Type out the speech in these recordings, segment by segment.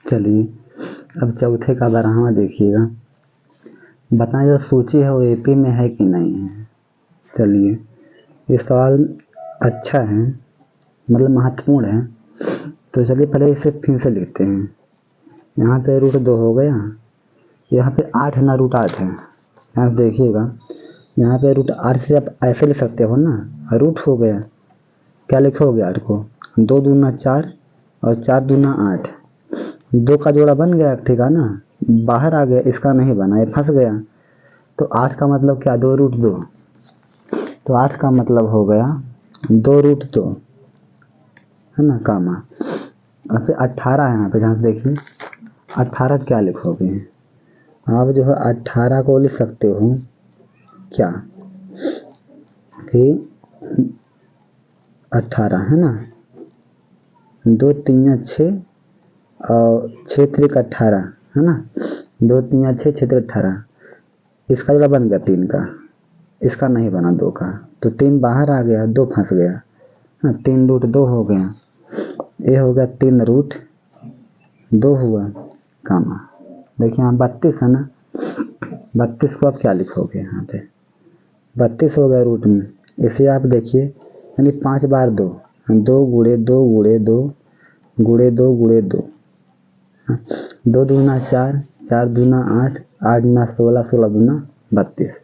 चलिए अब चौथे का 12वां देखिएगा। बताएं जो सूची है वो एपी में है कि नहीं है। चलिए ये सवाल अच्छा है, मतलब महत्वपूर्ण है। तो चलिए पहले इसे फिर से लिखते हैं। यहाँ पे √2 हो गया, यहाँ पे 8 है ना, √8 है। यहाँ से देखिएगा, यहाँ पे √8 से आप ऐसे लिख सकते हो ना, रूट हो गया, क्या लिखोगे 8 को, 2 दूना 4 और 4 दूना 8, 2 का जोड़ा बन गया, ठीक है ना, बाहर आ गया, इसका नहीं बना, ये फंस गया। तो 8 का मतलब क्या, 2√2, तो 8 का मतलब हो गया 2√2, है ना, कामा। और फिर 18 है यहाँ पे, जहाँ से देखिए 18 क्या लिखोगे, आप जो है 18 को लिख सकते हो क्या कि 18 है ना, 2 3 6 और 6 3 18 है ना, 2 3 6 6 18, इसका जोड़ा बन गया 3 का, इसका नहीं बना 2 का, तो 3 बाहर आ गया, 2 फंस गया ना, 3√2 हो गया, ये हो गया 3√2 हुआ, कामा। देखिए यहाँ 32 है ना, 32 को आप क्या लिखोगे, यहाँ पे 32 हो गया रूट में, इसे आप देखिए यानी 5 बार 2, 2 गुणे 2 गुणे 2 गुणे 2 गुणे 2, 2 दूना 4, 4 दूना 8, 8 दूना 16, 16 दूना 32,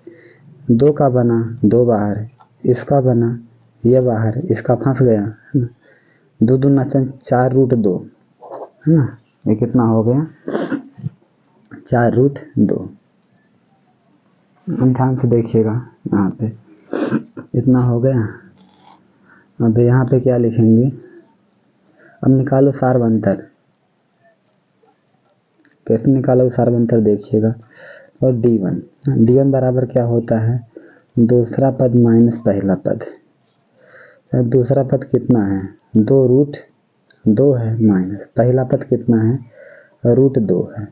2 का बना, 2 बाहर, इसका बना, ये बाहर, इसका फंस गया, है ना, 2 दूना 4√2, है ना, ये कितना हो गया 4√2। ध्यान से देखिएगा, यहाँ पे इतना हो गया। अब यहाँ पे क्या लिखेंगे, अब निकालो सार्वंतर, कैसे निकालो सार्वंतर देखिएगा। और D1 बराबर क्या होता है, दूसरा पद माइनस पहला पद। दूसरा पद कितना है, 2√2 है, माइनस पहला पद कितना है, √2 है।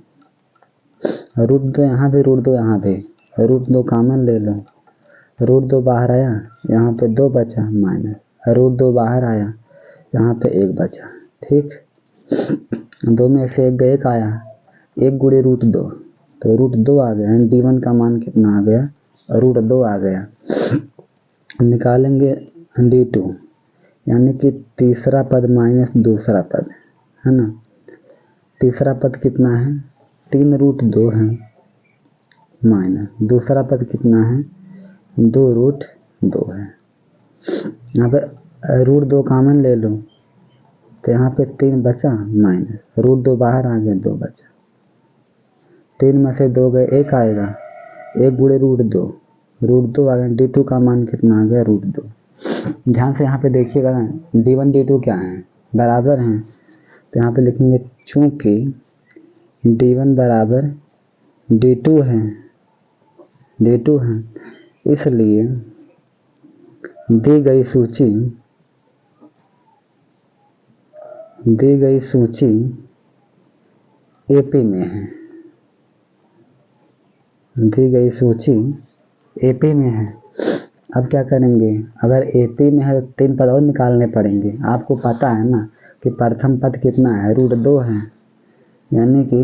√2 यहाँ पे, √2 यहाँ पे, √2 कॉमन ले लो, √2 बाहर आया, यहाँ पे 2 बचा, माइनस √2 बाहर आया, यहाँ पे 1 बचा, ठीक। 2 में से 1 गए, 1 आया, 1 गुणे √2, तो √2 आ गया। D1 का मान कितना आ गया, √2 आ गया। निकालेंगे D2, यानी कि तीसरा पद माइनस दूसरा पद, है ना, तीसरा पद कितना है, 3√2 है, माइनस दूसरा पद कितना है, 2√2 है। यहाँ पे √2 कॉमन ले लो, तो यहाँ पे 3 बचा, माइनस √2 बाहर आ गया, 2 बचा, 3 में से 2 गए, 1 आएगा, 1 गुणे √2 आ गया। D2 का मान कितना आ गया, √2। ध्यान से यहाँ पे देखिएगा ना, D1 D2 क्या है, बराबर हैं, तो यहाँ पे लिखेंगे चूंकि D1 बराबर D2 है, इसलिए दी गई सूची एपी में है, दी गई सूची एपी में है। अब क्या करेंगे, अगर एपी में है तो 3 पद और निकालने पड़ेंगे। आपको पता है ना कि प्रथम पद कितना है, √2 है, यानी कि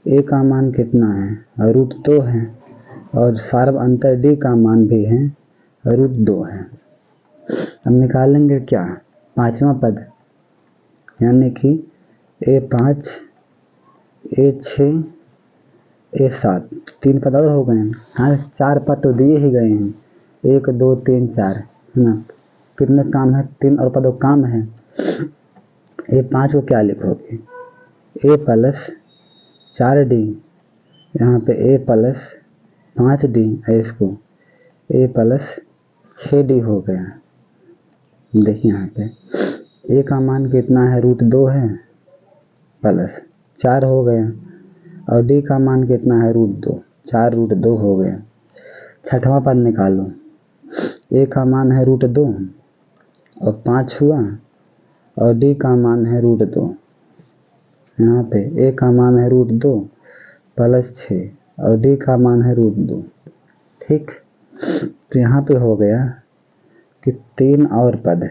ए का मान कितना है, √2 है, और सार्वअंतर डी का मान भी है, √2 है। अब निकालेंगे क्या, 5वां पद, यानी कि A5, A6, A7, 3 पद और हो गए हैं। हाँ 4 पद तो दिए ही गए हैं, 1 2 3 4, है ना, कितने काम है, 3 और पदों काम है। A5 को क्या लिखोगे, A + 4D, यहाँ पे A + 5D है, इसको A + 6D हो गया। देखिए यहाँ पे A का मान कितना है, √2 है, प्लस 4 हो गया, और D का मान कितना है, √2, 4√2 हो गया। छठवां पद निकालो, A का मान है √2 और 5 हुआ, और D का मान है √2, यहाँ पे A का मान है √2 + 6 और D का मान है √2, ठीक। तो यहाँ पे हो गया कि 3 और पद,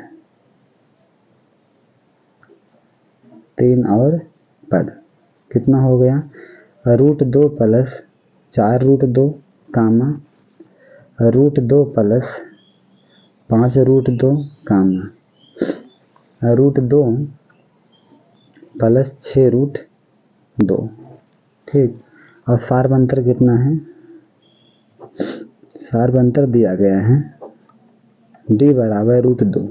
कितना हो गया, √2 प्लस 4√2 कामा √2 प्लस 5√2 कामा √2 प्लस 6√2। ठीक, और सार्वंतर कितना है, सार्वंतर दिया गया है d बराबर √2।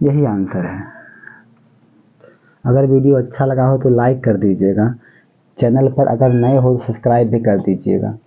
यही आंसर है। अगर वीडियो अच्छा लगा हो तो लाइक कर दीजिएगा, चैनल पर अगर नए हो तो सब्सक्राइब भी कर दीजिएगा।